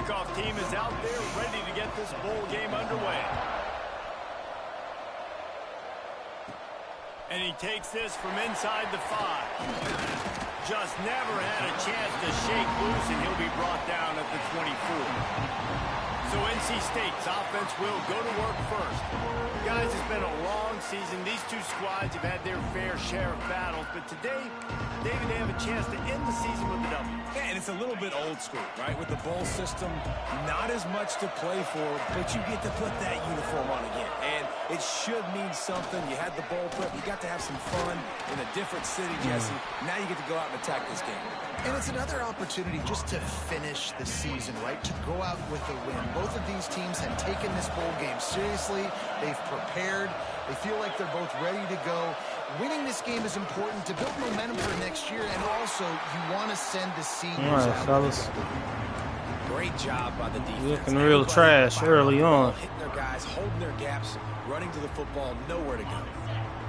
kickoff team is out there ready to get this bowl game underway. And he takes this from inside the 5. Just never had a chance to shake loose, and he'll be brought down at the 24. So NC State's offense will go to work first. Guys, it's been a long season. These two squads have had their fair share of battles, but today, David, they have a chance to end the season with a W. Yeah, and it's a little bit old school, right? With the bowl system, not as much to play for, but you get to put that uniform on again. And it should mean something. You had the bowl prep. You got to have some fun in a different city, Jesse. Now you get to go out and attack this game. And it's another opportunity just to finish the season, right? To go out with a win. Both of these teams have taken this bowl game seriously. They've prepared. They feel like they're both ready to go. Winning this game is important to build momentum for next year, and also you want to send the seniors out. Fellas. Great job by the defense. Looking real trash early on. Hitting their guys, holding their gaps, running to the football, nowhere to go.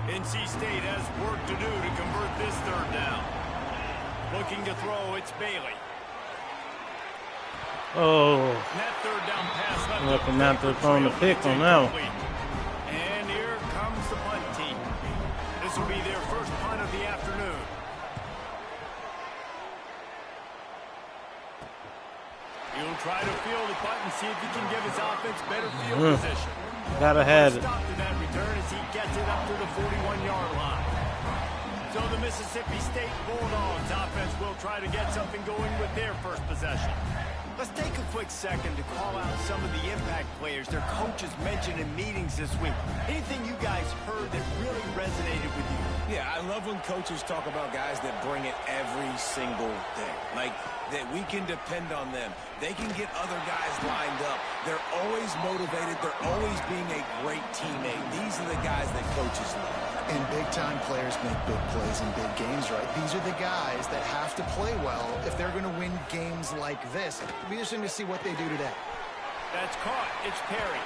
NC State has work to do to convert this third down. Looking to throw, it's Bailey. Oh. That third down pass left. Looking out there throwing the pick on that one. And here comes the punt team. This will be their first punt of the afternoon. He'll try to field the punt and see if he can give his offense better field position. Gotta have it. Stop to that return as he gets it up to the 41-yard line. So the Mississippi State Bulldogs offense will try to get something going with their first possession. Let's take a quick second to call out some of the impact players their coaches mentioned in meetings this week. Anything you guys heard that really resonated with you? Yeah, I love when coaches talk about guys that bring it every single day. Like, that we can depend on them. They can get other guys lined up. They're always motivated. They're always being a great teammate. These are the guys that coaches love. And big-time players make big plays in big games, right? These are the guys that have to play well if they're going to win games like this. It'll be interesting to see what they do today. That's caught. It's Perry.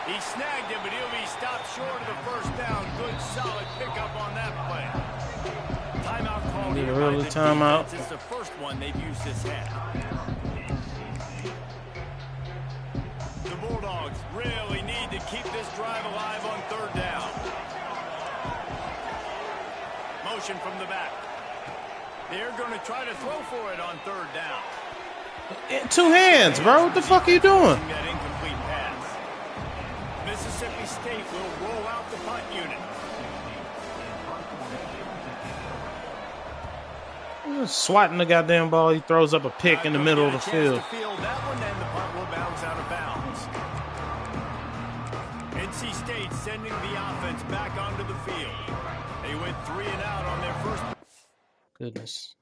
He snagged it, but he'll be stopped short of the first down. Good, solid pickup on that play. Timeout call here by the defense. It's the first one they've used this half. The Bulldogs really need to keep this drive alive on third down. Motion from the back. They're going to try to throw for it on third down. Two hands, bro. What the fuck are you doing? That incomplete pass. Mississippi State will roll out the punt unit. Swatting the goddamn ball. He throws up a pick in the middle of the field. That one, and the punt will bounce out of bounds. NC State sending the offense back onto the field. They went 3 and out on their first. Goodness.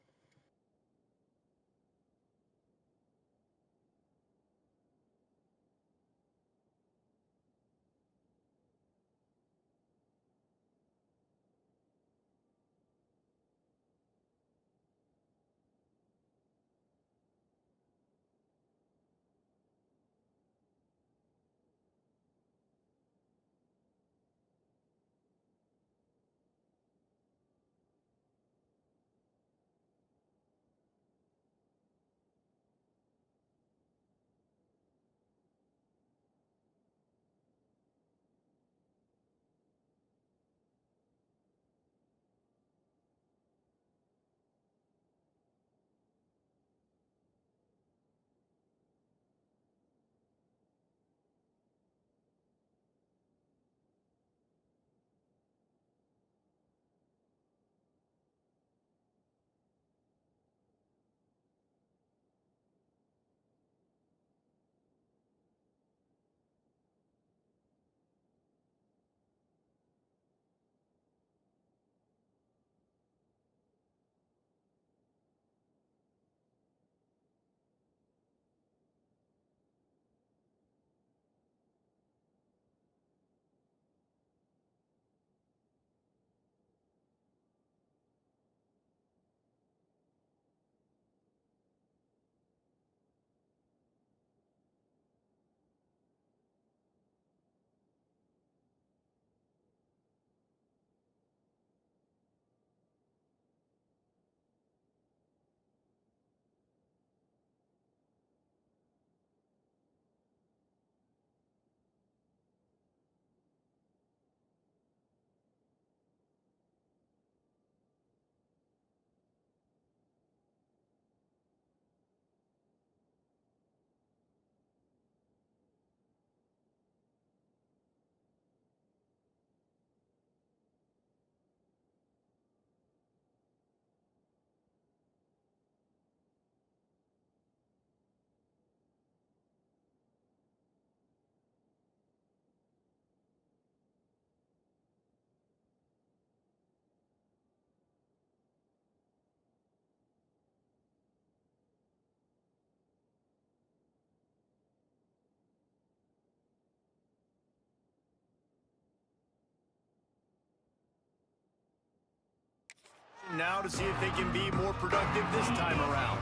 now to see if they can be more productive this time around.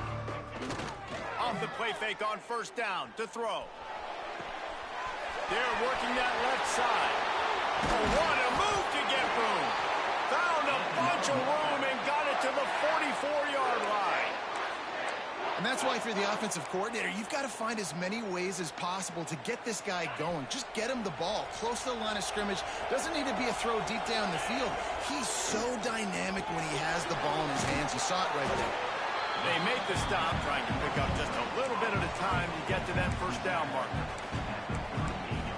Off the play fake on first down to throw. They're working that left side. Oh, what a move to get room. Found a bunch of room and got it to the 44-yard line. And that's why, if you're the offensive coordinator, you've got to find as many ways as possible to get this guy going. Just get him the ball close to the line of scrimmage. Doesn't need to be a throw deep down the field. He's so dynamic when he has the ball in his hands. You saw it right there. They make the stop, trying to pick up just a little bit at a time to get to that first down marker.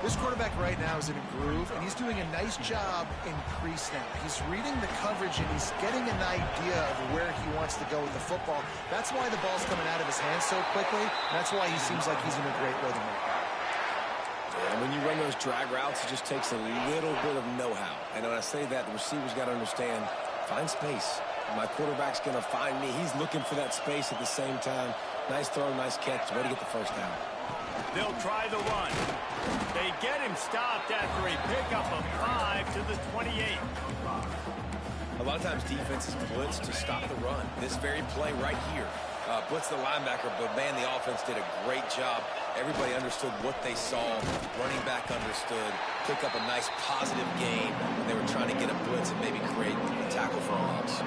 This quarterback right now is in a groove, and he's doing a nice job in pre-snap. He's reading the coverage, and he's getting an idea of where he wants to go with the football. That's why the ball's coming out of his hands so quickly. That's why he seems like he's in a great rhythm right now. And when you run those drag routes, it just takes a little bit of know-how. And when I say that, the receiver's got to understand, find space. My quarterback's going to find me. He's looking for that space at the same time. Nice throw, nice catch. Way to get the first down. They'll try the run. They get him stopped after a pickup of 5 to the 28. A lot of times defenses blitz to stop the run. This very play right here. Blitz the linebacker, but man, the offense did a great job. Everybody understood what they saw. Running back understood. Pick up a nice positive gain when they were trying to get a blitz and maybe create a tackle for a loss.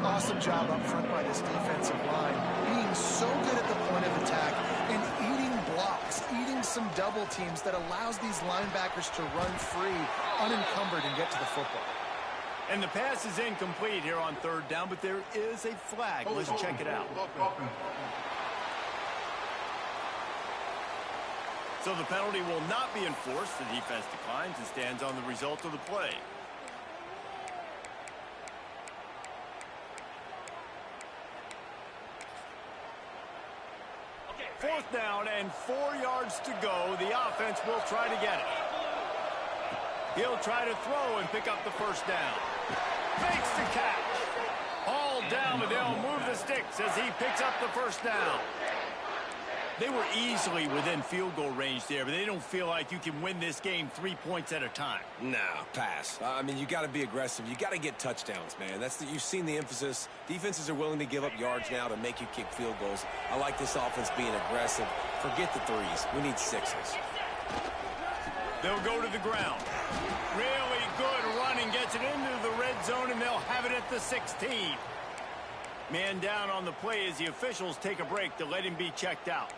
Awesome job up front by this defensive line, being so good at the point of attack and eating blocks, eating some double teams that allows these linebackers to run free, unencumbered, and get to the football. And the pass is incomplete here on third down, but there is a flag. Let's check it out. So the penalty will not be enforced. The defense declines and stands on the result of the play. Fourth down and 4 yards to go. The offense will try to get it. He'll try to throw and pick up the first down. Fakes the catch. All down, but they'll move the sticks as he picks up the first down. They were easily within field goal range there, but they don't feel like you can win this game 3 points at a time. Nah, pass. I mean, you got to be aggressive. You got to get touchdowns, man. You've seen the emphasis. Defenses are willing to give up yards now to make you kick field goals. I like this offense being aggressive. Forget the threes. We need sixes. They'll go to the ground. Really good running, gets it into the red zone, and they'll have it at the 16. Man down on the play as the officials take a break to let him be checked out.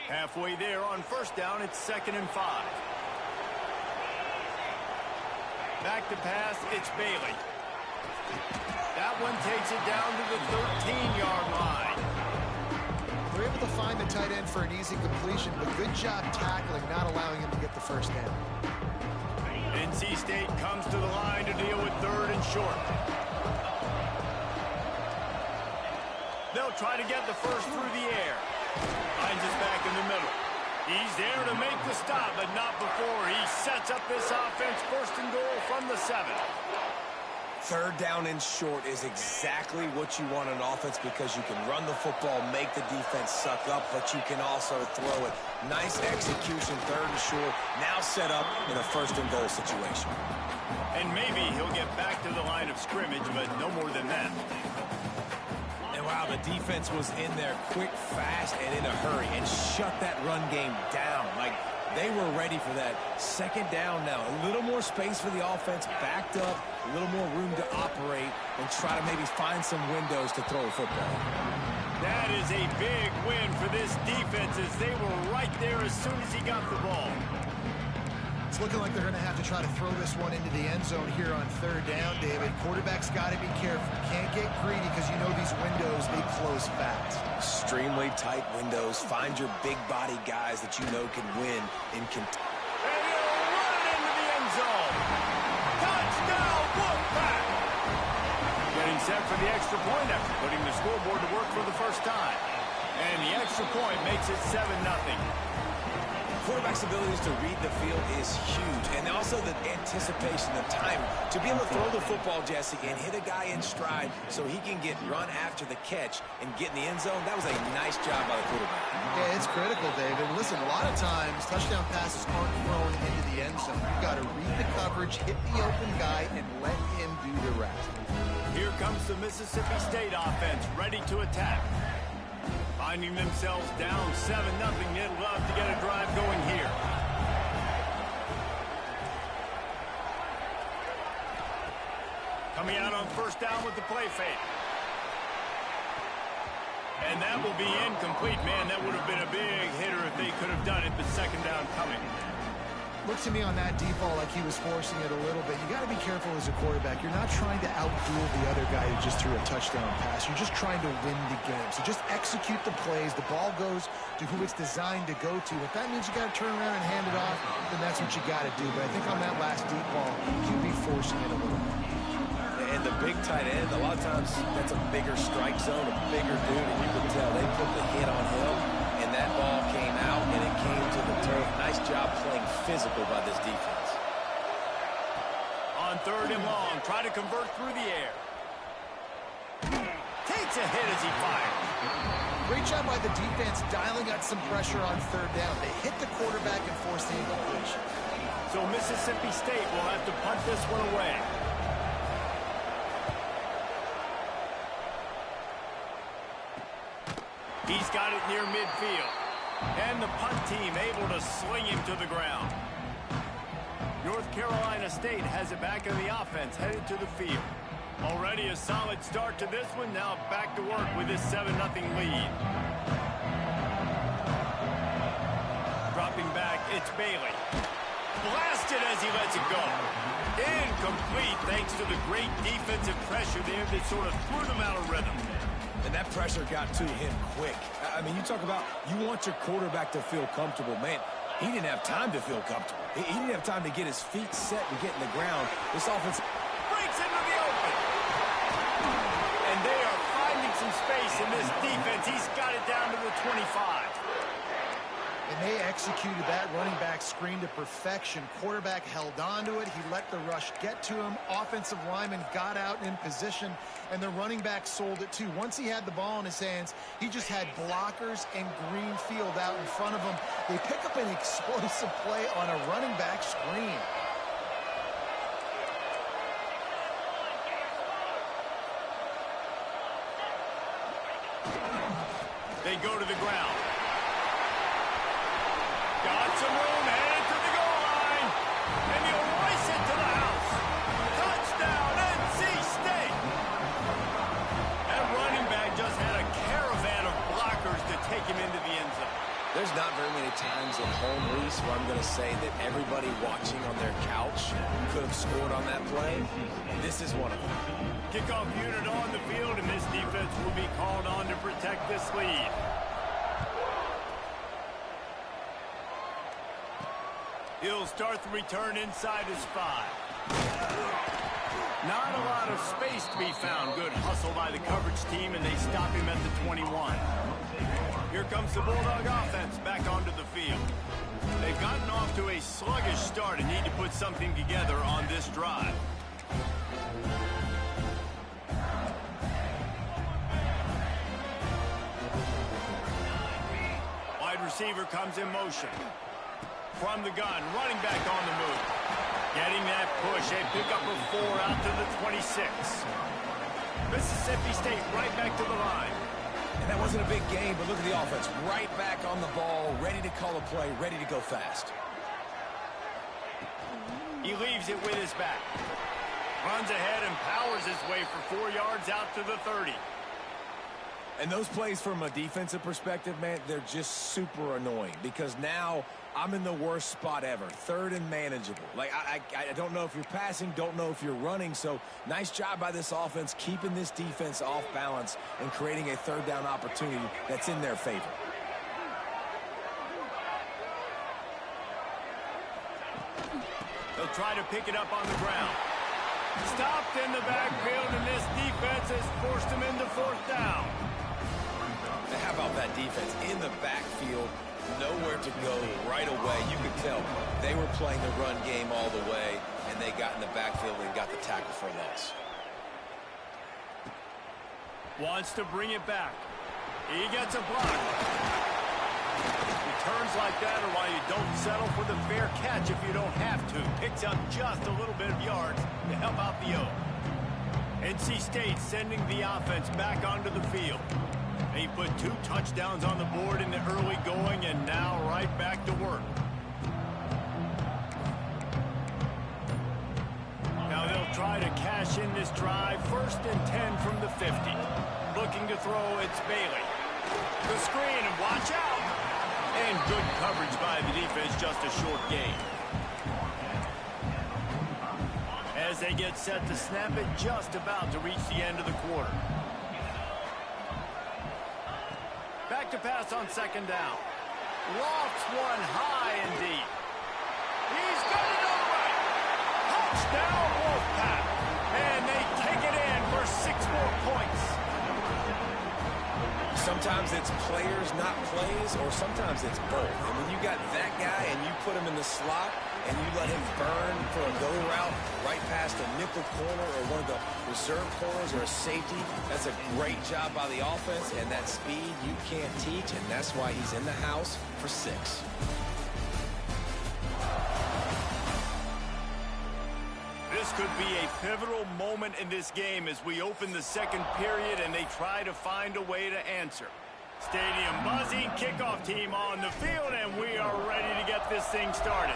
Halfway there on first down, it's 2nd and 5. Back to pass, it's Bailey. That one takes it down to the 13-yard line. They're able to find the tight end for an easy completion, but good job tackling, not allowing him to get the first down. NC State comes to the line to deal with 3rd and short. They'll try to get the first through the air. Finds us back in the middle. He's there to make the stop, but not before he sets up this offense 1st and goal from the 7. 3rd down and short is exactly what you want on offense because you can run the football, make the defense suck up, but you can also throw it. Nice execution, 3rd and short, now set up in a 1st and goal situation. And maybe he'll get back to the line of scrimmage, but no more than that. And wow, the defense was in there quick, fast, and in a hurry and shut that run game down. Like, they were ready for that. 2nd down now. A little more space for the offense, backed up, a little more room to operate and try to maybe find some windows to throw a football. That is a big win for this defense as they were right there as soon as he got the ball. It's looking like they're going to have to try to throw this one into the end zone here on 3rd down, David. Quarterback's got to be careful. Can't get greedy because you know these windows, they close fast. Extremely tight windows. Find your big body guys that you know can win in Kentucky. And he'll run it into the end zone. Touchdown, Wolfpack! Getting set for the extra point after putting the scoreboard to work for the first time. And the extra point makes it 7-0. Quarterback's abilities to read the field is huge, and also the anticipation, the time to be able to throw the football, Jesse, and hit a guy in stride so he can get run after the catch and get in the end zone. That was a nice job by the quarterback. Yeah, it's critical, David. Listen, a lot of times touchdown passes aren't thrown into the end zone. You've got to read the coverage, hit the open guy, and let him do the rest. Here comes the Mississippi State offense, ready to attack. Finding themselves down 7-0, they'd love to get a drive going here. Coming out on first down with the play fake. And that will be incomplete. Man, that would have been a big hitter if they could have done it, but second down coming. Looked to me on that deep ball like he was forcing it a little bit. You got to be careful as a quarterback. You're not trying to outduel the other guy who just threw a touchdown pass. You're just trying to win the game. So just execute the plays. The ball goes to who it's designed to go to. If that means you got to turn around and hand it off, then that's what you got to do. But I think on that last deep ball, QB forcing it a little bit. And the big tight end, a lot of times that's a bigger strike zone, a bigger dude, and you can tell they put the hit on him, and that ball came out, and it came to the turf. Nice job playing physical by this defense. On third and long, try to convert through the air. Takes a hit as he fires. Great job by the defense dialing out some pressure on third down. They hit the quarterback and forced the incompletion. So Mississippi State will have to punt this one away. He's got it near midfield. And the punt team able to sling him to the ground. North Carolina State has it back in the offense, headed to the field. Already a solid start to this one. Now back to work with this 7-0 lead. Dropping back, it's Bailey. Blasted as he lets it go. Incomplete thanks to the great defensive pressure there that sort of threw them out of rhythm. And that pressure got to him quick. I mean, you talk about you want your quarterback to feel comfortable. Man, he didn't have time to feel comfortable. He didn't have time to get his feet set and get in the ground. This offense breaks into the open. And they are finding some space in this defense. He's got it down to the 25. And they executed that running back screen to perfection. Quarterback held on to it. He let the rush get to him. Offensive lineman got out in position, and the running back sold it too. Once he had the ball in his hands, he just had blockers and green field out in front of him. They pick up an explosive play on a running back screen. They go to the ground. Got some room, headed to the goal line. And he'll race it to the house. Touchdown, NC State. That running back just had a caravan of blockers to take him into the end zone. There's not very many times at home, Reese, where I'm going to say that everybody watching on their couch could have scored on that play. This is one of them. Kickoff unit on the field, and this defense will be called on to protect this lead. He'll start the return inside his 5. Not a lot of space to be found. Good hustle by the coverage team, and they stop him at the 21. Here comes the Bulldog offense back onto the field. They've gotten off to a sluggish start and need to put something together on this drive. Wide receiver comes in motion. From the gun, running back on the move. Getting that push, a pickup of 4 out to the 26. Mississippi State right back to the line. And that wasn't a big game, but look at the offense. Right back on the ball, ready to call a play, ready to go fast. He leaves it with his back. Runs ahead and powers his way for 4 yards out to the 30. And those plays from a defensive perspective, man, they're just super annoying because now I'm in the worst spot ever. Third and manageable. Like, I don't know if you're passing, don't know if you're running. So nice job by this offense keeping this defense off balance and creating a third down opportunity that's in their favor. They'll try to pick it up on the ground. Stopped in the backfield, and this defense has forced him into 4th down. How about that defense in the backfield, nowhere to go right away. You could tell they were playing the run game all the way, and they got in the backfield and got the tackle for a loss. Wants to bring it back. He gets a block. Returns like that are why you don't settle for the fair catch if you don't have to. Picks up just a little bit of yards to help out the O. NC State sending the offense back onto the field. They put 2 touchdowns on the board in the early going, and now right back to work. Now they'll try to cash in this drive. 1st and 10 from the 50. Looking to throw, it's Bailey. The screen, and watch out. And good coverage by the defense, just a short gain. As they get set to snap it, just about to reach the end of the quarter. Back to pass on 2nd down. Lofts one high and deep. He's got it all right. Touchdown, Wolfpack. And they take it in for 6 more points. Sometimes it's players, not plays, or sometimes it's both. And when you got that guy and you put him in the slot and you let him burn for a go route right past a nickel corner or one of the reserve corners or a safety, that's a great job by the offense, and that speed you can't teach, and that's why he's in the house for 6. This could be a pivotal moment in this game as we open the 2nd period and they try to find a way to answer. Stadium buzzing, kickoff team on the field, and we are ready to get this thing started.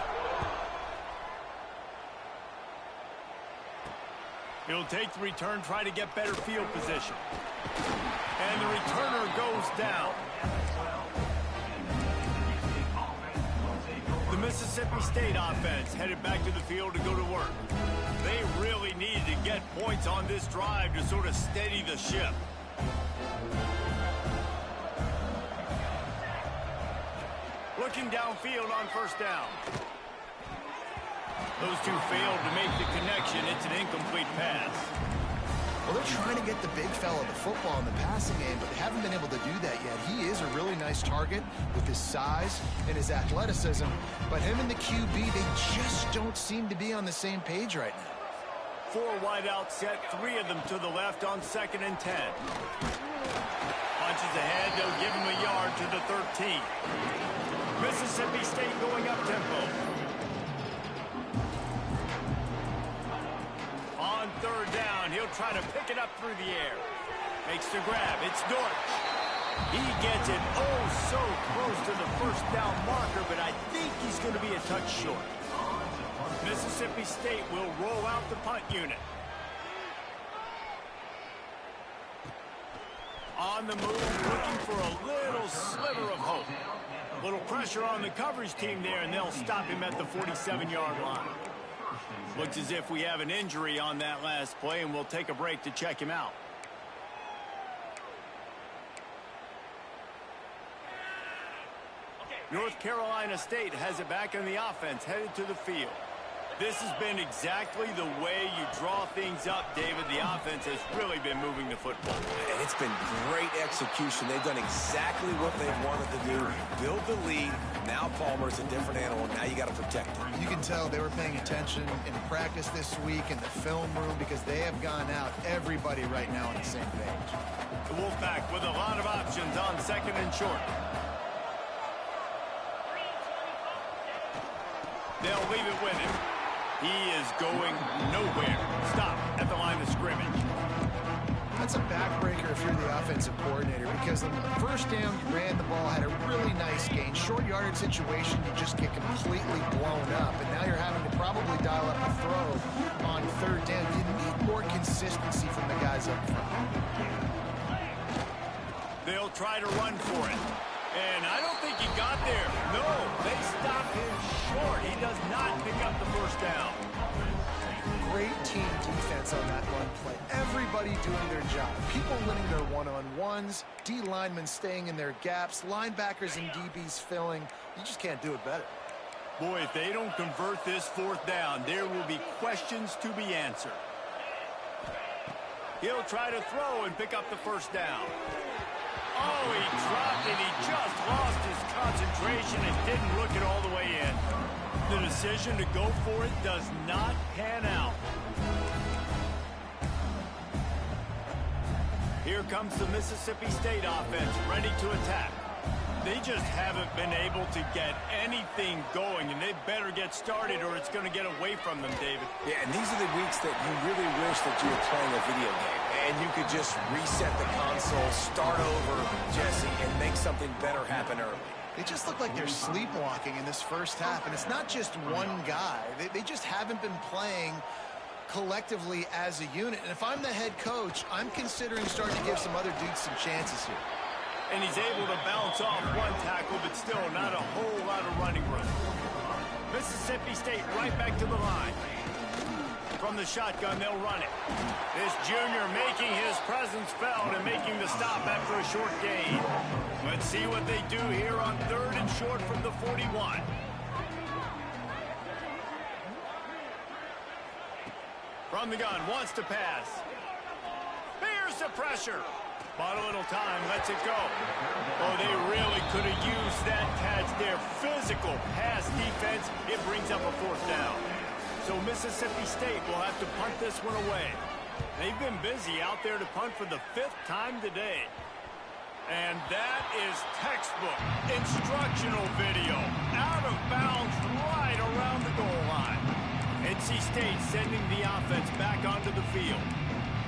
He'll take the return, try to get better field position. And the returner goes down. The Mississippi State offense headed back to the field to go to work. They really needed to get points on this drive to sort of steady the ship. Looking downfield on 1st down. Those 2 failed to make the connection. It's an incomplete pass. Well, they're trying to get the big fella the football in the passing game, but they haven't been able to do that yet. He is a really nice target with his size and his athleticism, but him and the QB, they just don't seem to be on the same page right now. 4 wideout set, 3 of them to the left on 2nd and 10. Punches ahead, they'll give him a yard to the 13. Mississippi State going up tempo. On 3rd down, he'll try to pick it up through the air. Makes the grab, it's Dortch. He gets it so close to the 1st down marker, but I think he's going to be a touch short. Mississippi State will roll out the punt unit. On the move, looking for a little sliver of hope. A little pressure on the coverage team there, and they'll stop him at the 47-yard line. Looks as if we have an injury on that last play, and we'll take a break to check him out. North Carolina State has it back in the offense, headed to the field. This has been exactly the way you draw things up, David. The offense has really been moving the football. And it's been great execution. They've done exactly what they've wanted to do. Build the lead. Now Palmer's a different animal. Now you got to protect him. You can tell they were paying attention in practice this week in the film room because they have gone out, everybody right now on the same page. The Wolfpack with a lot of options on 2nd and short. They'll leave it with him. He is going nowhere. Stop at the line of scrimmage. That's a backbreaker if you're the offensive coordinator because on the 1st down, you ran the ball, had a really nice gain. Short yardage situation, you just get completely blown up, and now you're having to probably dial up a throw on 3rd down. You need more consistency from the guys up front. They'll try to run for it. And I don't think he got there. No, they stopped him short. He does not pick up the 1st down. Great team defense on that run play. Everybody doing their job. People winning their one-on-ones, D linemen staying in their gaps, linebackers and DBs filling. You just can't do it better. Boy, if they don't convert this 4th down, there will be questions to be answered. He'll try to throw and pick up the 1st down. Oh, he dropped it. He just lost his concentration and didn't look it all the way in. The decision to go for it does not pan out. Here comes the Mississippi State offense, ready to attack. They just haven't been able to get anything going, and they better get started or it's going to get away from them, David. Yeah, and these are the weeks that you really wish that you were playing a video game, and you could just reset the console, start over, Jesse, and make something better happen early. They just look like they're sleepwalking in this first half, and it's not just one guy. They just haven't been playing collectively as a unit. And if I'm the head coach, I'm considering starting to give some other dudes some chances here. And he's able to bounce off one tackle, but still not a whole lot of running room. Mississippi State right back to the line. From the shotgun, they'll run it. This junior making his presence felt and making the stop after a short gain. Let's see what they do here on 3rd and short from the 41. From the gun, wants to pass. Here's the pressure. Bought a little time, lets it go. Oh, they really could have used that catch there. Physical pass defense. It brings up a 4th down. So Mississippi State will have to punt this one away. They've been busy out there to punt for the 5th time today. And that is textbook instructional video. Out of bounds right around the goal line. NC State sending the offense back onto the field.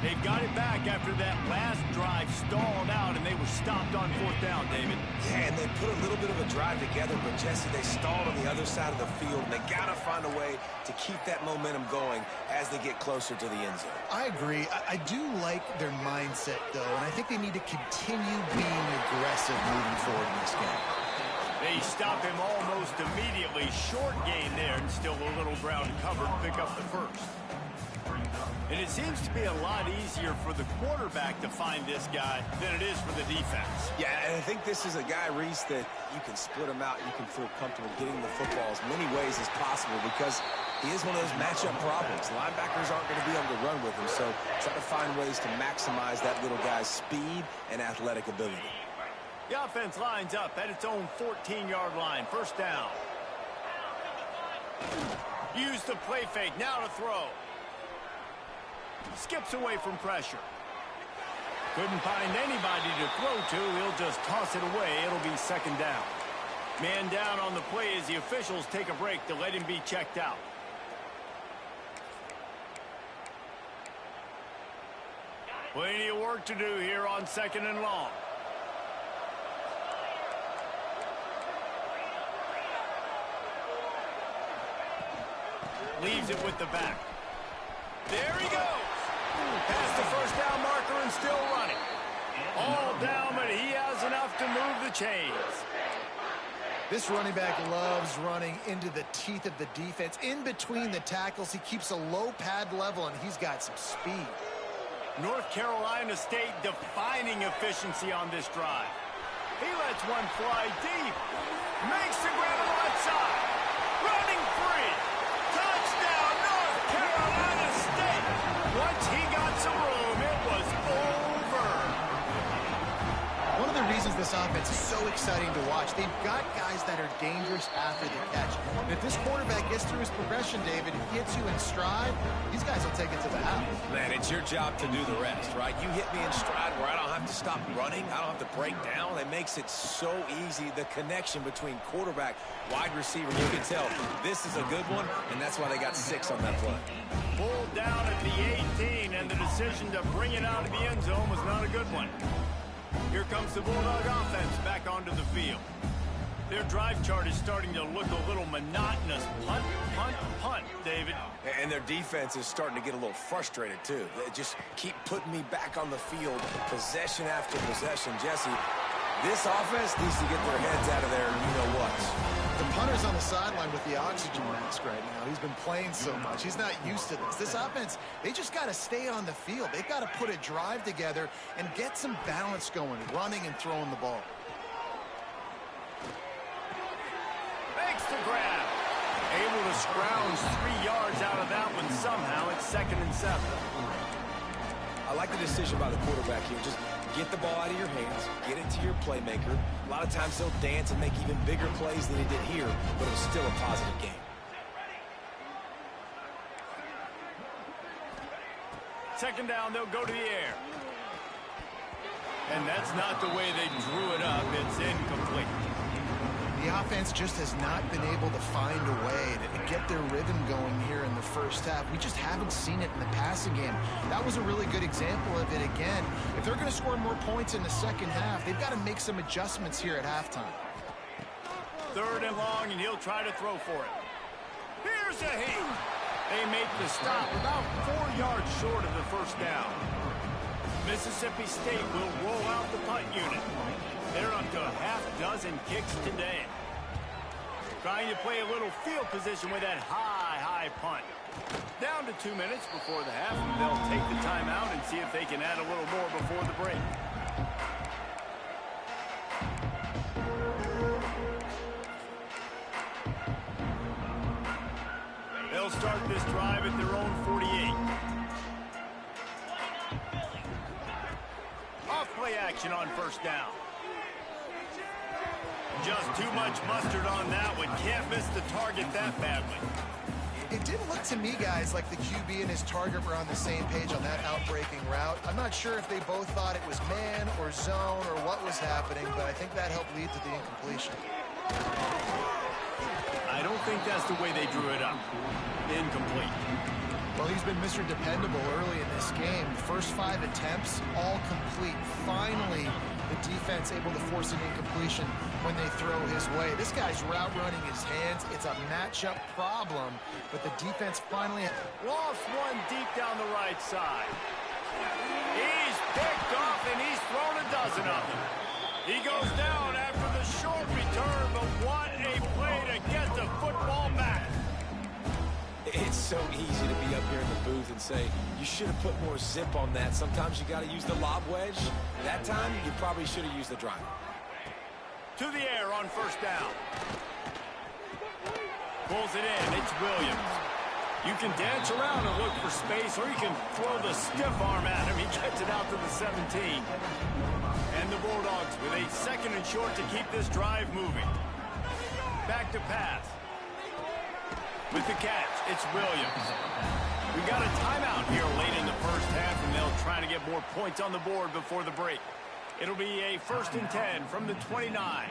They've got it back after that last drive stalled out, and they were stopped on 4th down, David. Yeah, and they put a little bit of a drive together, but, Jesse, they stalled on the other side of the field, and they got to find a way to keep that momentum going as they get closer to the end zone. I agree. I do like their mindset, though, and I think they need to continue being aggressive moving forward in this game. They stop him almost immediately. Short gain there, and still a little ground covered. Pick up the 1st. And it seems to be a lot easier for the quarterback to find this guy than it is for the defense. Yeah, and I think this is a guy, Reese, that you can split him out. You can feel comfortable getting the football as many ways as possible because he is one of those matchup problems. Linebackers aren't going to be able to run with him, so try to find ways to maximize that little guy's speed and athletic ability. The offense lines up at its own 14-yard line. 1st down. Use the play fake. Now to throw. Skips away from pressure. Couldn't find anybody to throw to. He'll just toss it away. It'll be 2nd down. Man down on the play as the officials take a break to let him be checked out. Plenty of work to do here on 2nd and long. Leaves it with the back. There he goes. Past the 1st down marker and still running. All down, but he has enough to move the chains. This running back loves running into the teeth of the defense. In between the tackles, he keeps a low pad level, and he's got some speed. North Carolina State defining efficiency on this drive. He lets one fly deep. Makes the grab on the left side. Running free. Touchdown, North Carolina State. Once he got some room, it was over. One of the reasons this offense is so exciting to watch, they've got guys that are dangerous after the catch. And if this quarterback gets through his progression, David, and gets you in stride, these guys will take it to the house. Man, it's your job to do the rest, right? You hit me in stride where I don't have to stop running. I don't have to break down. It makes it so easy. The connection between quarterback, wide receiver, you can tell this is a good one, and that's why they got 6 on that play. Pulled down at the 18, and the decision to bring it out of the end zone was not a good one. Here comes the Bulldog offense back onto the field. Their drive chart is starting to look a little monotonous. Punt, punt, punt, David. And their defense is starting to get a little frustrated, too. They just keep putting me back on the field, possession after possession. Jesse, this offense needs to get their heads out of there, you know what. The punter's on the sideline with the oxygen mask right now. He's been playing so much. He's not used to this. This offense, they just got to stay on the field. They've got to put a drive together and get some balance going, running and throwing the ball. Makes the grab. Able to scrounge 3 yards out of that one somehow. It's 2nd and 7. I like the decision by the quarterback here. Just Get the ball out of your hands, get it to your playmaker. A lot of times he'll dance and make even bigger plays than he did here, but it was still a positive game. Second down, they'll go to the air. And that's not the way they drew it up. It's incomplete. The offense just has not been able to find a way to get their rhythm going here in the first half. We just haven't seen it in the passing game. That was a really good example of it again. If they're going to score more points in the second half, they've got to make some adjustments here at halftime. Third and long, and he'll try to throw for it. Here's a heat. They make the stop about 4 yards short of the first down. Mississippi State will roll out the punt unit. They're up to a half-dozen kicks today. Trying to play a little field position with that high punt. Down to 2 minutes before the half, and they'll take the timeout and see if they can add a little more before the break. They'll start this drive at their own 48. Off-play action on first down. Just too much mustard on that one. Can't miss the target that badly. It didn't look to me, guys, like the QB and his target were on the same page on that outbreaking route. I'm not sure if they both thought it was man or zone or what was happening, but I think that helped lead to the incompletion. I don't think that's the way they drew it up. Incomplete. Well, he's been Mr. Dependable early in this game. First 5 attempts, all complete. Finally, the defense able to force an incompletion when they throw his way. This guy's route running his hands. It's a matchup problem, but the defense finally lost one deep down the right side. He's picked off, and he's thrown a dozen of them. He goes down after the short return, but what a play to get the football back. It's so easy to be up here in the booth and say, you should have put more zip on that. Sometimes you got to use the lob wedge. That time, you probably should have used the driver. To the air on first down. Pulls it in. It's Williams. You can dance around and look for space, or you can throw the stiff arm at him. He gets it out to the 17. And the Bulldogs with a second and short to keep this drive moving. Back to pass. With the catch, it's Williams. We got a timeout here late in the first half, and they'll try to get more points on the board before the break. It'll be a 1st and 10 from the 29.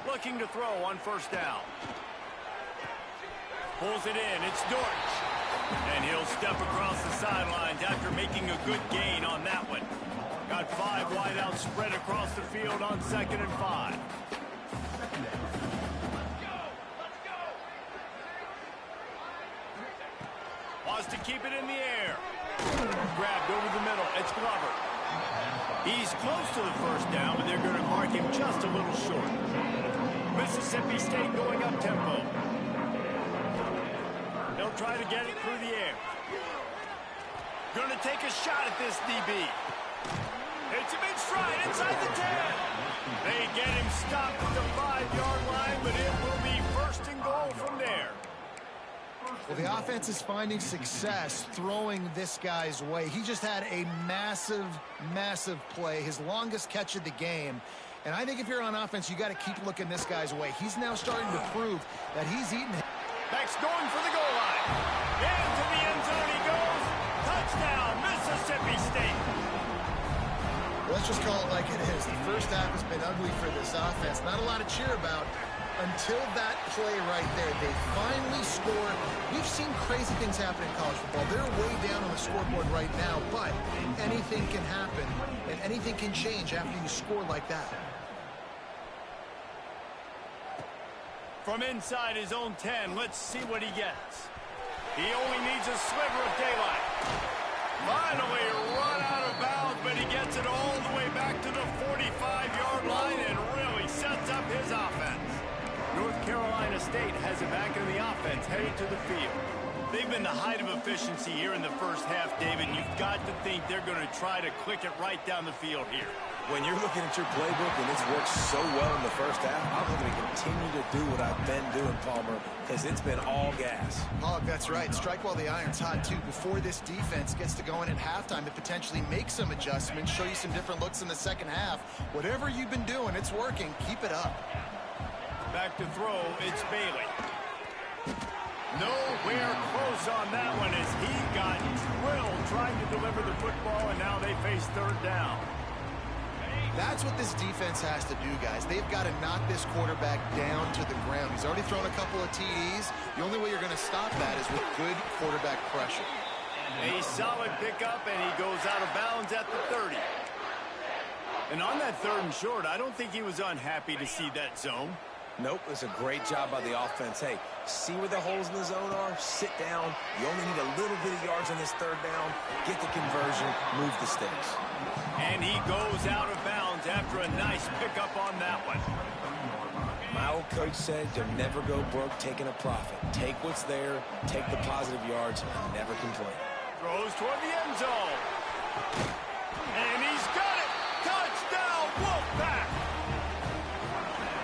Looking to throw on first down. Pulls it in. It's Dortch. And he'll step across the sidelines after making a good gain on that one. Got 5 wideouts spread across the field on 2nd and 5. Wants to keep it in the air. Grabbed over the middle. It's Glover. He's close to the first down, but they're going to mark him just a little short. Mississippi State going up tempo. They'll try to get it through the air. Going to take a shot at this DB. It's him in stride inside the 10. They get him stopped at the 5-yard line, but it will be 1st and goal from there. Well, the offense is finding success throwing this guy's way. He just had a massive play, his longest catch of the game. And I think if you're on offense, you got to keep looking this guy's way. He's now starting to prove that he's eating it. Beck's going for the goal line. Into the end zone he goes. Touchdown, Mississippi State. Let's just call it like it is. The first half has been ugly for this offense. Not a lot to cheer about until that play right there. They finally score. We've seen crazy things happen in college football. They're way down on the scoreboard right now, but anything can happen, and anything can change after you score like that. From inside his own 10, let's see what he gets. He only needs a sliver of daylight. Finally run out of bounds, but he gets it all the way back to the 45-yard line and really sets up his offense. North Carolina State has it back in the offense, headed to the field. They've been the height of efficiency here in the first half, David. You've got to think they're going to try to click it right down the field here. When you're looking at your playbook and it's worked so well in the first half, I'm looking to continue to do what I've been doing, Palmer, because it's been all gas. Oh, that's right. Strike while the iron's hot, too. Before this defense gets to going at halftime to potentially make some adjustments, show you some different looks in the second half. Whatever you've been doing, it's working. Keep it up. Back to throw, it's Bailey. Nowhere close on that one as he got drilled trying to deliver the football, and now they face third down. That's what this defense has to do, guys. They've got to knock this quarterback down to the ground. He's already thrown a couple of TDs. The only way you're going to stop that is with good quarterback pressure. A solid pickup, and he goes out of bounds at the 30. And on that 3rd and short, I don't think he was unhappy to see that zone. Nope, it's a great job by the offense. Hey, see where the holes in the zone are? Sit down. You only need a little bit of yards on this 3rd down. Get the conversion. Move the sticks. And he goes out of bounds after a nice pickup on that one. My old coach said you'll never go broke taking a profit. Take what's there, take the positive yards, and never complain. Throws toward the end zone. And he's got it. Touchdown, Wolfpack.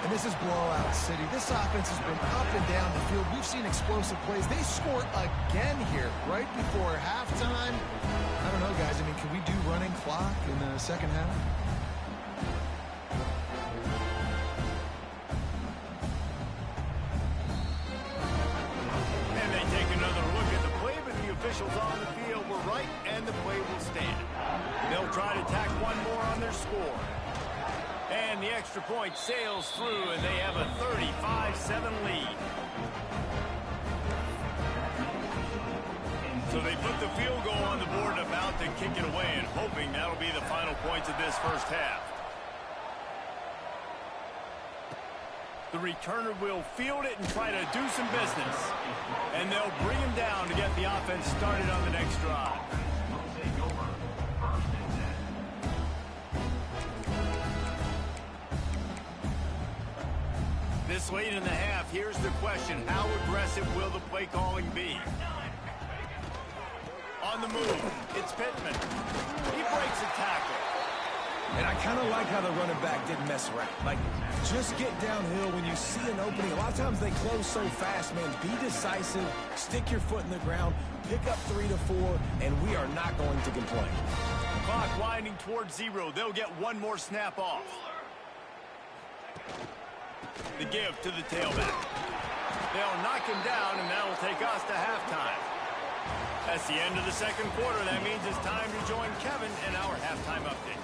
And this is blowout city. This offense has been up and down the field. We've seen explosive plays. They score again here right before halftime. I don't know, guys. I mean, can we do running clock in the second half? And they take another look at the play, but the officials on the field were right, and the play will stand. They'll try to tack one more on their score. And the extra point sails through, and they have a 35-7 lead. So they put the field goal on the board and about to kick it away, and hoping that'll be the final points of this first half. The returner will field it and try to do some business. And they'll bring him down to get the offense started on the next drive. This late in the half, here's the question. How aggressive will the play calling be? On the move, it's Pittman. He breaks a tackle. And I kind of like how the running back didn't mess around. Like, just get downhill when you see an opening. A lot of times they close so fast, man. Be decisive, stick your foot in the ground, pick up 3 to 4, and we are not going to complain. Clock winding towards 0. They'll get one more snap off. The give to the tailback. They'll knock him down, and that'll take us to halftime. That's the end of the second quarter. That means it's time to join Kevin in our halftime update.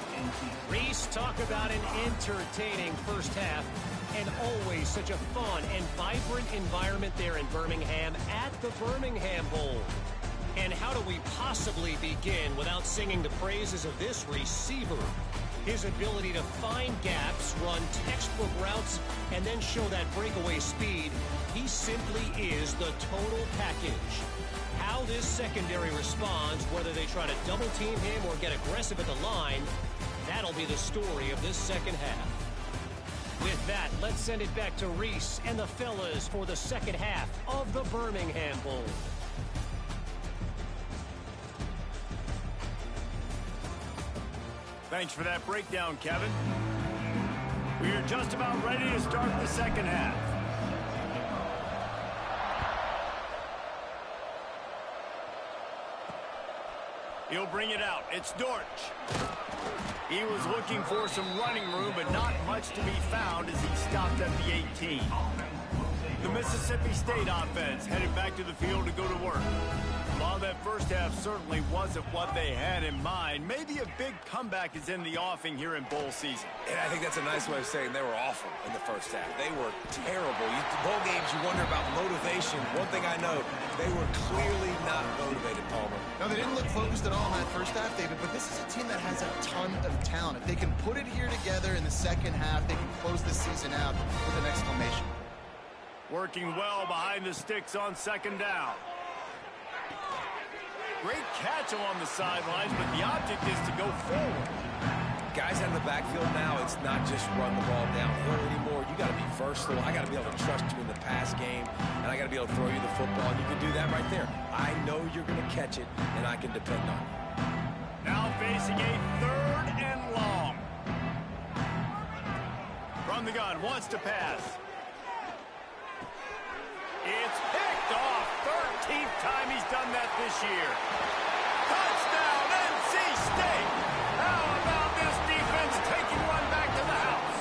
Reese, talk about an entertaining first half, and always such a fun and vibrant environment there in Birmingham at the Birmingham Bowl. And how do we possibly begin without singing the praises of this receiver? His ability to find gaps, run textbook routes, and then show that breakaway speed. He simply is the total package. How this secondary responds, whether they try to double team him or get aggressive at the line, that'll be the story of this second half. With that, let's send it back to Reese and the fellas for the second half of the Birmingham Bowl. Thanks for that breakdown, Kevin. We are just about ready to start the second half. He'll bring it out. It's Dortch. He was looking for some running room, but not much to be found as he stopped at the 18. The Mississippi State offense headed back to the field to go to work. While that first half certainly wasn't what they had in mind, maybe a big comeback is in the offing here in bowl season. And I think that's a nice way of saying they were awful in the first half. They were terrible. Bowl games, you wonder about motivation. One thing I know, they were clearly not motivated, Palmer. No, they didn't look focused at all in that first half, David, but this is a team that has a ton of talent. If they can put it here together in the second half, they can close this season out with an exclamation. Working well behind the sticks on second down. Great catch along the sidelines, but the object is to go forward. Guys out in the backfield now, it's not just run the ball downhill anymore. You got to be versatile. I got to be able to trust you in the pass game, and I got to be able to throw you the football, and you can do that right there. I know you're going to catch it, and I can depend on it. Now facing a 3rd and long. From the gun, wants to pass. It's picked off. 13th time he's done that this year. Touchdown, NC State. How about this defense taking one back to the house?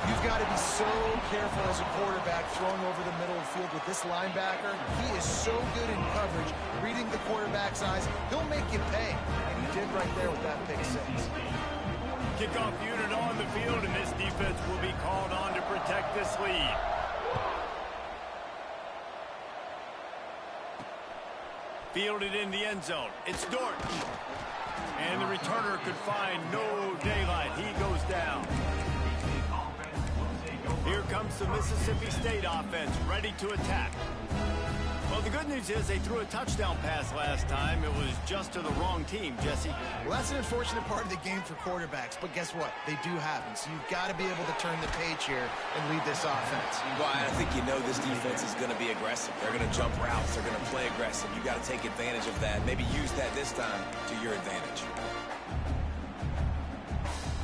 You've got to be so careful as a quarterback throwing over the middle of the field with this linebacker. He is so good in coverage, reading the quarterback's eyes. He'll make you pay, and he did right there with that pick 6. Kickoff unit on the field, and this defense will be called on to protect this lead. Fielded in the end zone. It's Dort. And the returner could find no daylight. He goes down. Here comes the Mississippi State offense, ready to attack. Well, the good news is they threw a touchdown pass last time. It was just to the wrong team, Jesse. Well, that's an unfortunate part of the game for quarterbacks, but guess what? They do happen, so you've got to be able to turn the page here and lead this offense. Well, I think you know this defense is going to be aggressive. They're going to jump routes. They're going to play aggressive. You got to take advantage of that. Maybe use that this time to your advantage.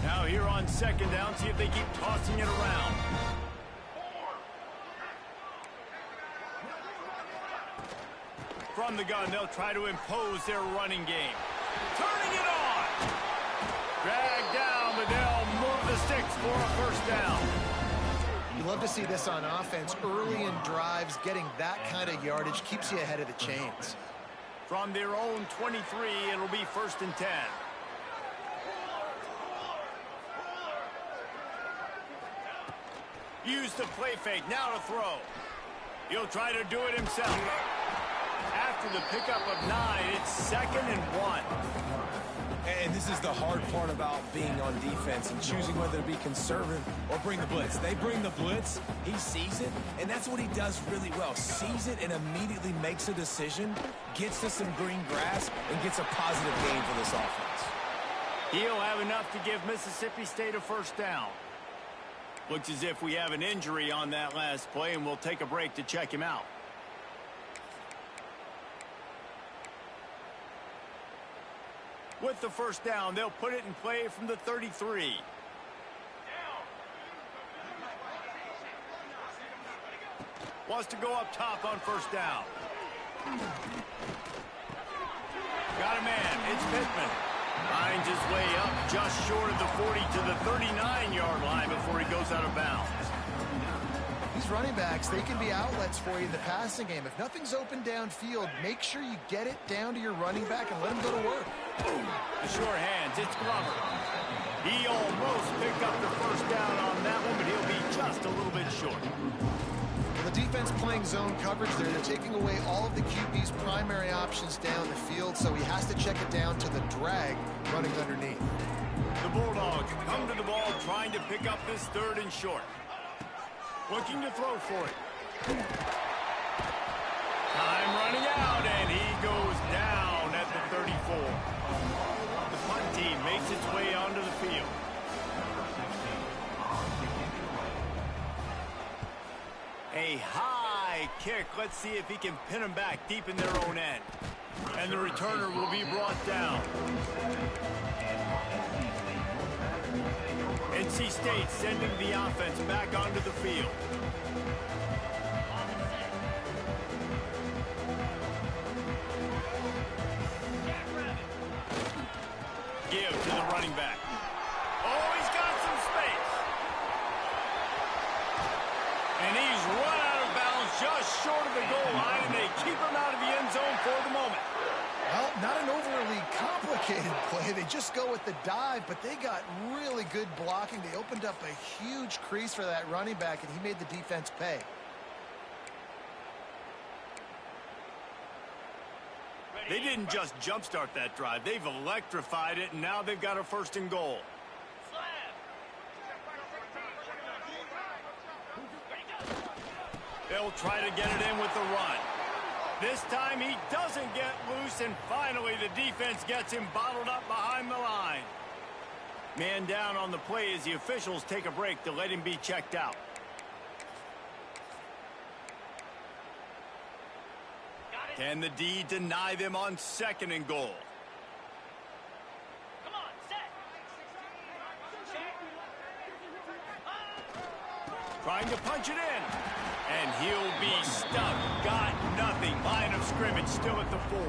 Now here on 2nd down, see if they keep tossing it around. From the gun, they'll try to impose their running game. Turning it on. Dragged down, but they'll move the sticks for a 1st down. You love to see this on offense. Early in drives, getting that kind of yardage keeps you ahead of the chains. From their own 23, it'll be 1st and 10. Use the play fake, now to throw. He'll try to do it himself. After the pickup of 9, it's 2nd and 1. And this is the hard part about being on defense and choosing whether to be conservative or bring the blitz. They bring the blitz, he sees it, and that's what he does really well. Sees it and immediately makes a decision, gets to some green grass, and gets a positive gain for this offense. He'll have enough to give Mississippi State a 1st down. Looks as if we have an injury on that last play, and we'll take a break to check him out. With the 1st down, they'll put it in play from the 33. Wants to go up top on 1st down. Got a man. It's Pittman. Finds his way up just short of the 40 to the 39-yard line before he goes out of bounds. These running backs, they can be outlets for you in the passing game. If nothing's open downfield, make sure you get it down to your running back and let him go to work. The short hands, it's Glover. He almost picked up the 1st down on that one, but he'll be just a little bit short. Well, the defense playing zone coverage there. They're taking away all of the QB's primary options down the field, so he has to check it down to the drag running underneath. The Bulldogs come to the ball trying to pick up this 3rd and short. Looking to throw for it. Time running out, and he goes down at the 34. The punt team makes its way onto the field. A high kick. Let's see if he can pin them back deep in their own end. And the returner will be brought down. NC State sending the offense back onto the field. Give to the running back. Oh, he's got some space. And he's run out of bounds just short of the goal line, and they keep him out of the end zone for the moment. Well, not an overly complicated play. They just go with the dive, but they got really good blocking. They opened up a huge crease for that running back, and he made the defense pay. They didn't just jumpstart that drive. They've electrified it, and now they've got a 1st and goal. They'll try to get it in with the run. This time he doesn't get loose, and finally the defense gets him bottled up behind the line. Man down on the play as the officials take a break to let him be checked out. Can the D deny them on 2nd and goal? Come on, set. Trying to punch it in. And he'll be stuck. Got nothing. Line of scrimmage still at the 4.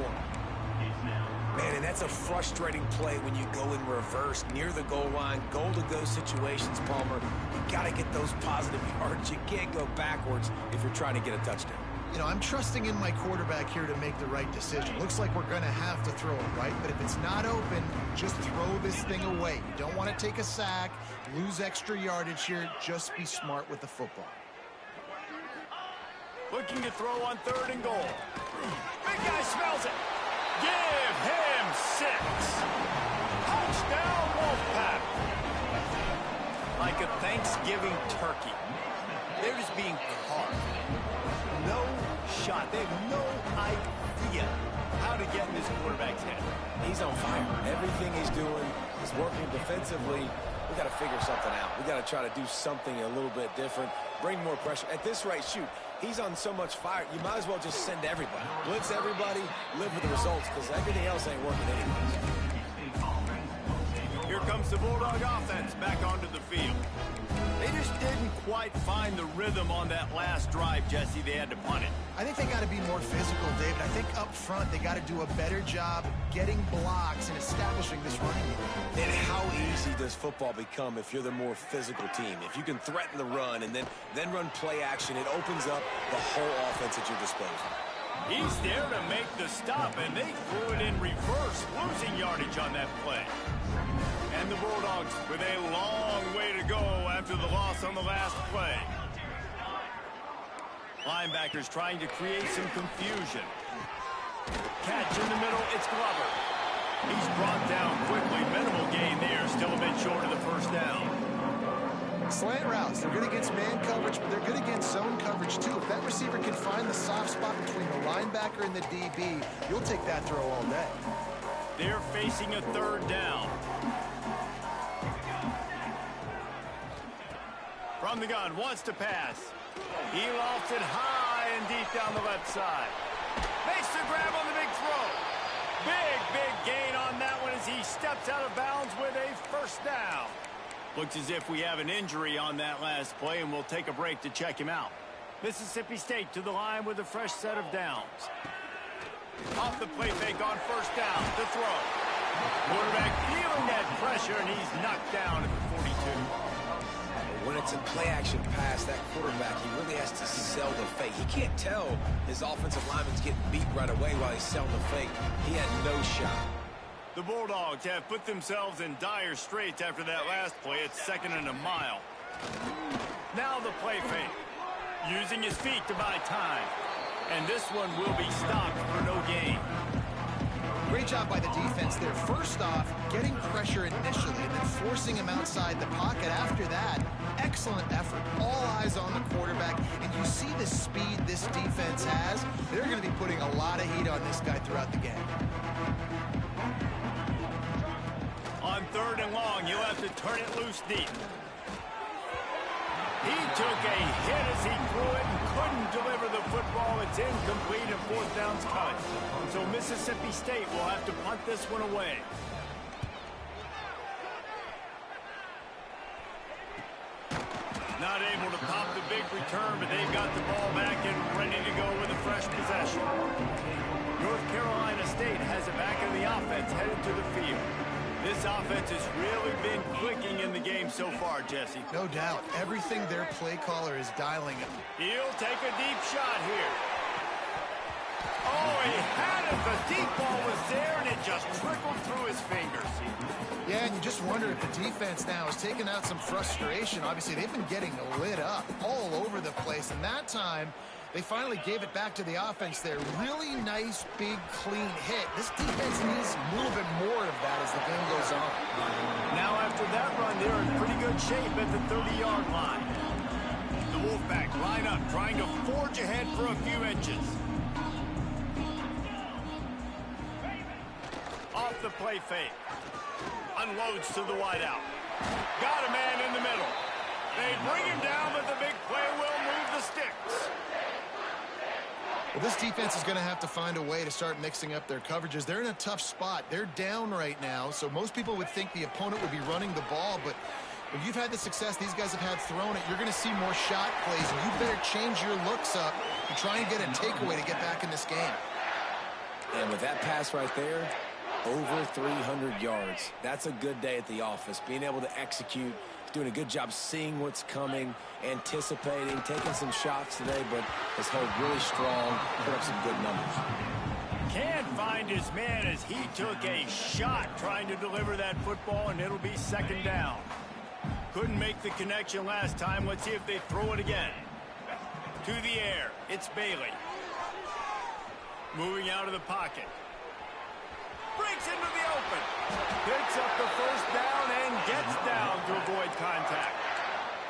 Man, and that's a frustrating play when you go in reverse near the goal line, goal-to-go situations, Palmer. You got to get those positive yards. You can't go backwards if you're trying to get a touchdown. You know, I'm trusting in my quarterback here to make the right decision. Looks like we're going to have to throw it, right? But if it's not open, just throw this thing away. You don't want to take a sack, lose extra yardage here. Just be smart with the football. Looking to throw on 3rd and goal. Big guy smells it. Give him 6. Touchdown, Wolfpack. Like a Thanksgiving turkey. They're just being carved. No shot. They have no idea how to get in this quarterback's head. He's on fire. Everything he's doing is working defensively. We got to figure something out. We got to try to do something a little bit different. Bring more pressure. At this rate, shoot, he's on so much fire, you might as well just send everybody. Blitz everybody, live with the results, because everything else ain't working anyways. Here comes the Bulldog offense back onto the field. They just didn't quite find the rhythm on that last drive, Jesse. They had to punt it. I think they got to be more physical, David. I think up front they got to do a better job getting blocks and establishing this running game. And how easy does football become if you're the more physical team? If you can threaten the run and then run play action, it opens up the whole offense at your disposal. He's there to make the stop, and they threw it in reverse, losing yardage on that play. And the Bulldogs with a long way to go after the loss on the last play. Linebackers trying to create some confusion. Catch in the middle, it's Glover. He's brought down quickly. Minimal gain there, still a bit short of the 1st down. Slant routes, they're good against man coverage, but they're good against zone coverage too. If that receiver can find the soft spot between the linebacker and the DB, you'll take that throw all day. They're facing a 3rd down. From the gun, wants to pass. He lofts it high and deep down the left side. Makes the grab on the big throw. Big gain on that one as he steps out of bounds with a 1st down. Looks as if we have an injury on that last play, and we'll take a break to check him out. Mississippi State to the line with a fresh set of downs. Off the play fake on 1st down. The throw. Quarterback feeling that pressure, and he's knocked down at the 42. When it's a play-action pass, that quarterback, he really has to sell the fake. He can't tell his offensive lineman's getting beat right away while he's selling the fake. He had no shot. The Bulldogs have put themselves in dire straits after that last play. It's 2nd and a mile. Now the play fake. Using his feet to buy time. And this one will be stopped for no gain. Great job by the defense there. First off, getting pressure initially and then forcing him outside the pocket after that. Excellent effort. All eyes on the quarterback. And you see the speed this defense has. They're going to be putting a lot of heat on this guy throughout the game. On 3rd and long, you'll have to turn it loose deep. He took a hit as he threw it and couldn't deliver the football. It's incomplete and 4th down's cut. So Mississippi State will have to punt this one away. Not able to pop the big return, but they've got the ball back and ready to go with a fresh possession. North Carolina State has it back in the offense headed to the field. This offense has really been clicking in the game so far, Jesse. No doubt. Everything their play caller is dialing up. He'll take a deep shot here. Oh, he had it. The deep ball was there, and it just trickled through his fingers. Yeah, and you just wonder if the defense now is taking out some frustration. Obviously, they've been getting lit up all over the place, and that time they finally gave it back to the offense there. Really nice, big, clean hit. This defense needs a little bit more of that as the game goes on. Now, after that run, they're in pretty good shape at the 30-yard line. The Wolfpack line up, trying to forge ahead for a few inches. Off the play fake. Unloads to the wideout. Got a man in the middle. They bring him down, but the big play will move the sticks. Well, this defense is going to have to find a way to start mixing up their coverages. They're in a tough spot. They're down right now, so most people would think the opponent would be running the ball, but when you've had the success these guys have had throwing it, you're going to see more shot plays, and you better change your looks up to try and get a takeaway to get back in this game. And with that pass right there, over 300 yards. That's a good day at the office. Being able to execute, doing a good job seeing what's coming, anticipating, taking some shots today, but has held really strong, put up some good numbers. Can't find his man as he took a shot trying to deliver that football, and it'll be second down. Couldn't make the connection last time. Let's see if they throw it again. To the air, it's Bailey. Moving out of the pocket. Breaks into the open. Picks up the first down and gets down to avoid contact.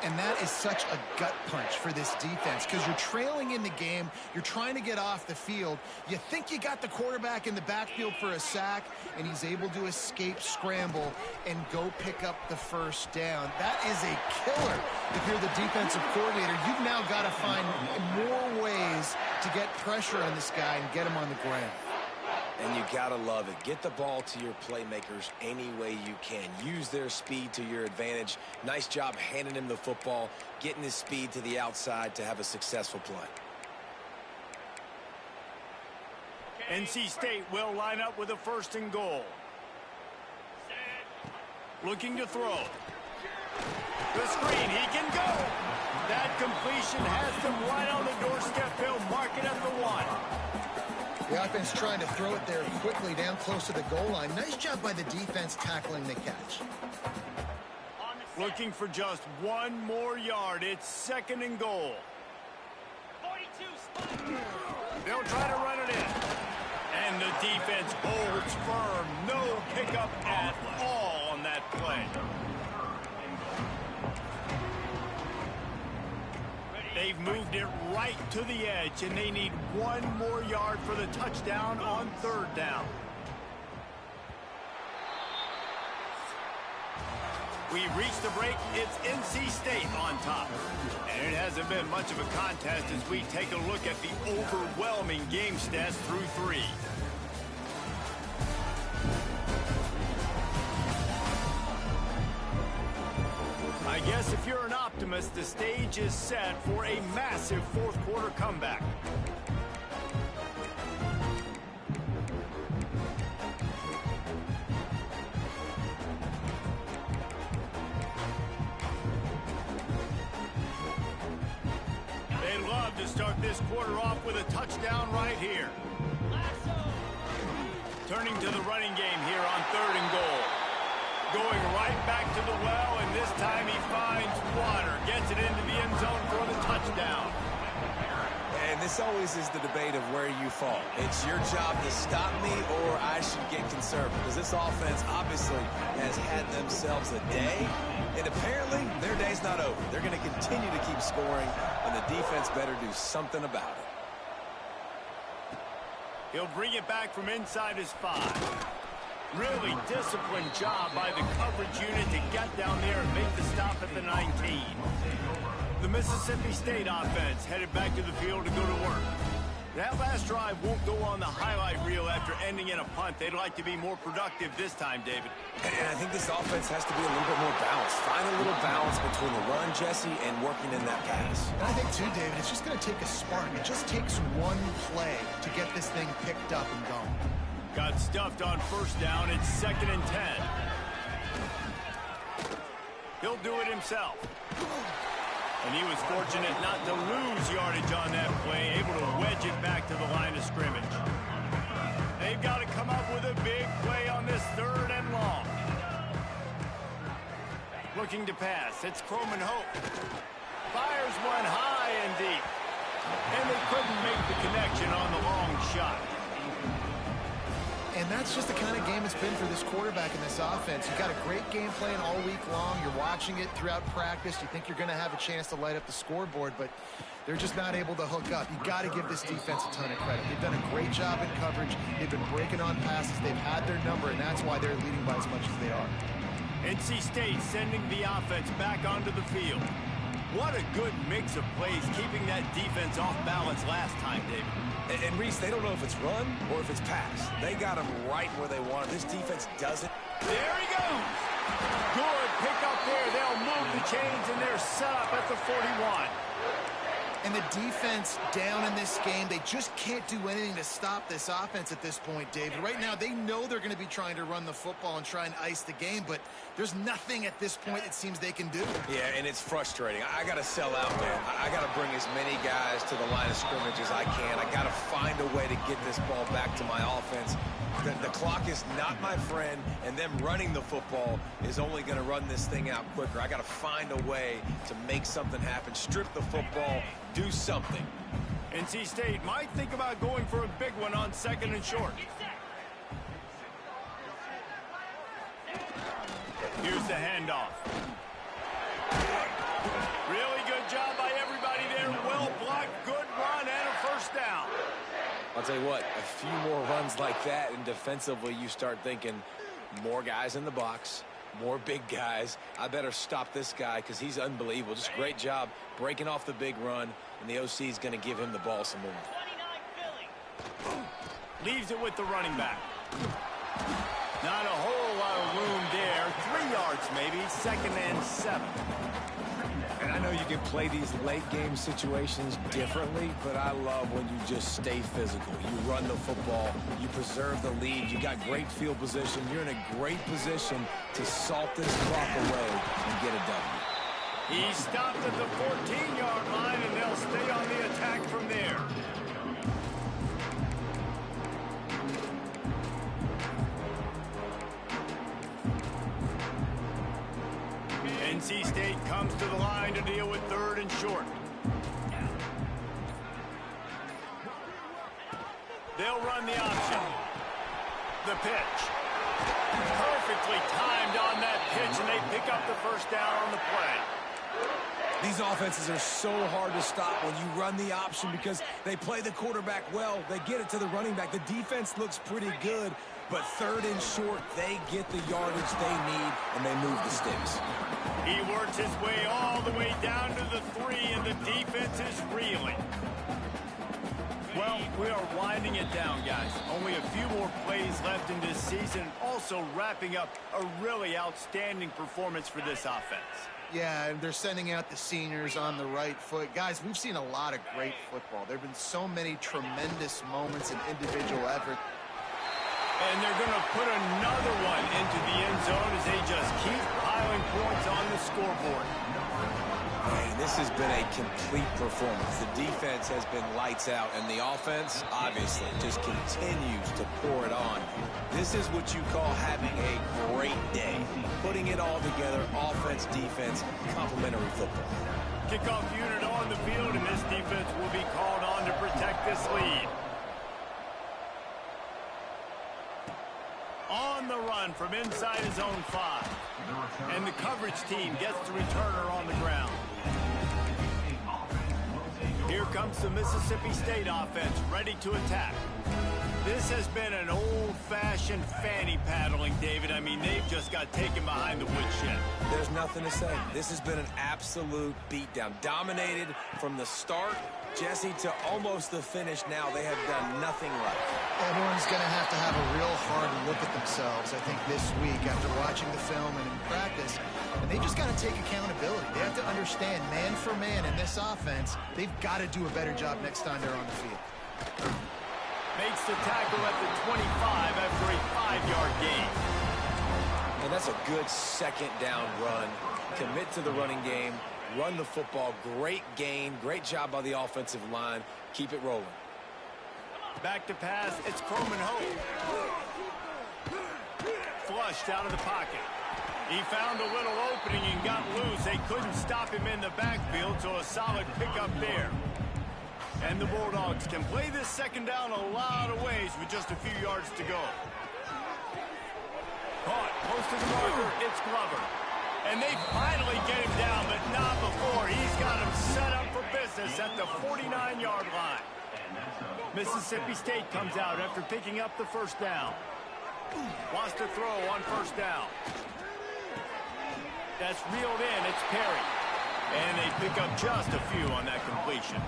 And that is such a gut punch for this defense because you're trailing in the game. You're trying to get off the field. You think you got the quarterback in the backfield for a sack, and he's able to escape, scramble, and go pick up the first down. That is a killer if you're the defensive coordinator. You've now got to find more ways to get pressure on this guy and get him on the ground. And you gotta love it. Get the ball to your playmakers any way you can. Use their speed to your advantage. Nice job handing him the football, getting his speed to the outside to have a successful play. NC State will line up with a first and goal. Looking to throw. The screen, he can go. That completion has them right on the doorstep. They'll mark it at the 1. The offense trying to throw it there quickly down close to the goal line. Nice job by the defense tackling the catch. Looking for just one more yard. It's second and goal. 42. They'll try to run it in. And the defense holds firm. No pickup at all on that play. They've moved it right to the edge, and they need one more yard for the touchdown on third down. We reached the break. It's NC State on top. And it hasn't been much of a contest as we take a look at the overwhelming game stats through 3. I guess if you're an optimist, the stage is set for a massive fourth quarter comeback. They love to start this quarter off with a touchdown right here. Turning to the running game here on third and goal. Going right back to the well, and this time he finds water. Gets it into the end zone for the touchdown. And this always is the debate of where you fall. It's your job to stop me, or I should get conservative. Because this offense obviously has had themselves a day, and apparently their day's not over. They're going to continue to keep scoring, and the defense better do something about it. He'll bring it back from inside his 5. Really disciplined job by the coverage unit to get down there and make the stop at the 19. The Mississippi State offense headed back to the field to go to work. That last drive won't go on the highlight reel after ending in a punt. They'd like to be more productive this time, David. And I think this offense has to be a little bit more balanced. Find a little balance between the run, Jesse, and working in that pass. And I think, too, David, it's just going to take a spark. It just takes one play to get this thing picked up and going. Got stuffed on first down. It's second and 10. He'll do it himself. And he was fortunate not to lose yardage on that play, able to wedge it back to the line of scrimmage. They've got to come up with a big play on this third and long. Looking to pass. It's Croman Hope. Fires one high and deep. And they couldn't make the connection on the long shot. And that's just the kind of game it's been for this quarterback in this offense. You've got a great game plan all week long. You're watching it throughout practice. You think you're going to have a chance to light up the scoreboard, but they're just not able to hook up. You've got to give this defense a ton of credit. They've done a great job in coverage. They've been breaking on passes. They've had their number, and that's why they're leading by as much as they are. NC State sending the offense back onto the field. What a good mix of plays, keeping that defense off balance last time, David. And Reese, they don't know if it's run or if it's pass. They got him right where they want him. This defense doesn't. There he goes. Good pick up there. They'll move the chains, and they're set up at the 41. And the defense down in this game, they just can't do anything to stop this offense at this point, David. Right now, they know they're going to be trying to run the football and try and ice the game, but there's nothing at this point it seems they can do. Yeah, and it's frustrating. I got to sell out, man. I got to bring as many guys to the line of scrimmage as I can. I got to find a way to get this ball back to my offense. The clock is not my friend, and them running the football is only going to run this thing out quicker. I got to find a way to make something happen, strip the football, do something. NC State might think about going for a big one on 2nd and short. Here's the handoff. Really good job by everybody there. Well blocked, good run, and a first down. I'll tell you what, a few more runs like that, and defensively you start thinking more guys in the box, more big guys. I better stop this guy because he's unbelievable. Just great job breaking off the big run, and the OC is going to give him the ball some more. Leaves it with the running back. Not a whole lot of room there. 3 yards maybe, 2nd and 7. And I know you can play these late game situations differently, but I love when you just stay physical. You run the football, you preserve the lead, you got great field position, you're in a great position to salt this clock away and get a W. He stopped at the 14-yard line, and they'll stay on the attack from there. NC State comes to the line to deal with 3rd and short. They'll run the option. The pitch. Perfectly timed on that pitch, and they pick up the first down on the play. These offenses are so hard to stop when you run the option because they play the quarterback well. They get it to the running back. The defense looks pretty good, but 3rd and short, they get the yardage they need, and they move the sticks. He works his way all the way down to the 3, and the defense is reeling. Well, we are winding it down, guys. Only a few more plays left in this season, also wrapping up a really outstanding performance for this offense. Yeah, and they're sending out the seniors on the right foot. Guys, we've seen a lot of great football. There have been so many tremendous moments and individual effort. And they're going to put another one into the end zone as they just keep piling points on the scoreboard. Hey, this has been a complete performance. The defense has been lights out, and the offense, obviously, just continues to pour it on. This is what you call having a great day. Putting it all together, offense, defense, complementary football. Kickoff unit on the field, and this defense will be called on to protect this lead. On the run from inside his own 5. And the coverage team gets the returner on the ground. Here comes the Mississippi State offense ready to attack. This has been an old-fashioned fanny paddling, David. I mean, they've just got taken behind the woodshed. There's nothing to say. This has been an absolute beatdown. Dominated from the start, Jesse, to almost the finish now. They have done nothing right. Everyone's going to have a real hard look at themselves, I think, this week after watching the film and in practice. And they just got to take accountability. They have to understand, man for man in this offense, they've got to do a better job next time they're on the field. Makes the tackle at the 25 after a 5-yard gain. And that's a good 2nd down run. Commit to the running game. Run the football. Great gain. Great job by the offensive line. Keep it rolling. Back to pass. It's Croman Hope. Flushed out of the pocket. He found a little opening and got loose. They couldn't stop him in the backfield, so a solid pickup there. And the Bulldogs can play this 2nd down a lot of ways with just a few yards to go. Caught close to the marker. It's Glover. And they finally get him down, but not before. He's got him set up for business at the 49-yard line. Mississippi State comes out after picking up the 1st down. Wants to throw on 1st down. That's reeled in. It's Perry. And they pick up just a few on that completion.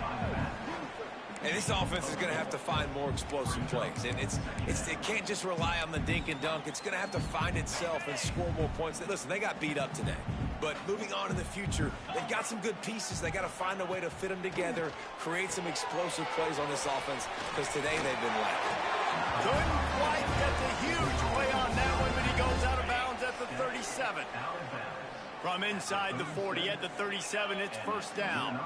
And this offense is going to have to find more explosive plays. And it can't just rely on the dink and dunk. It's going to have to find itself and score more points. Listen, they got beat up today. But moving on in the future, they've got some good pieces. They got to find a way to fit them together, create some explosive plays on this offense, because today they've been lacking. Couldn't quite get the huge play on that one, but he goes out of bounds at the 37. From inside the 40 at the 37, it's first down.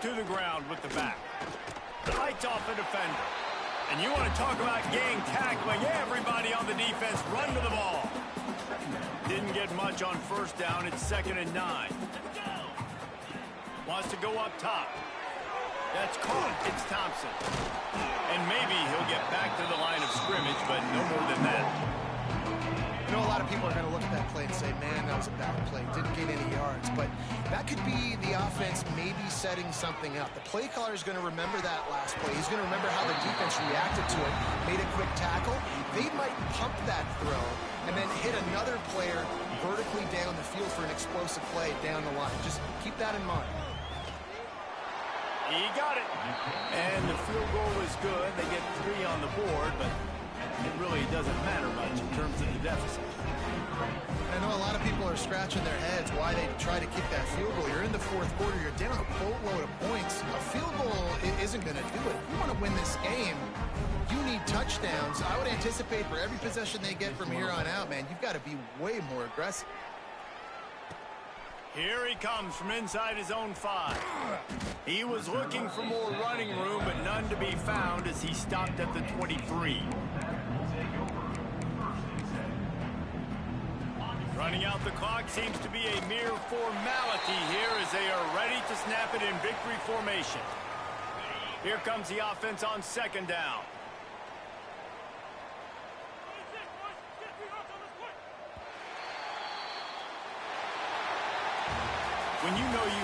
To the ground with the back. Fights off a defender. And you want to talk about gang tackling. Everybody on the defense run to the ball. Didn't get much on first down. It's 2nd and 9. Wants to go up top. That's caught. It's Thompson. And maybe he'll get back to the line of scrimmage, but no more than that. I know a lot of people are going to look at that play and say, man, that was a bad play. Didn't get any yards. But that could be the offense maybe setting something up. The play caller is going to remember that last play. He's going to remember how the defense reacted to it, made a quick tackle. They might pump that throw and then hit another player vertically down the field for an explosive play down the line. Just keep that in mind. He got it. And the field goal is good. They get 3 on the board, but it really doesn't matter much in terms of the deficit. I know a lot of people are scratching their heads why they try to kick that field goal. You're in the 4th quarter. You're down a boatload of points. A field goal isn't going to do it. If you want to win this game, you need touchdowns. I would anticipate for every possession they get from here on out, man, you've got to be way more aggressive. Here he comes from inside his own 5. He was looking for more running room, but none to be found as he stopped at the 23. Running out the clock seems to be a mere formality here as they are ready to snap it in victory formation. Here comes the offense on 2nd down. When you know you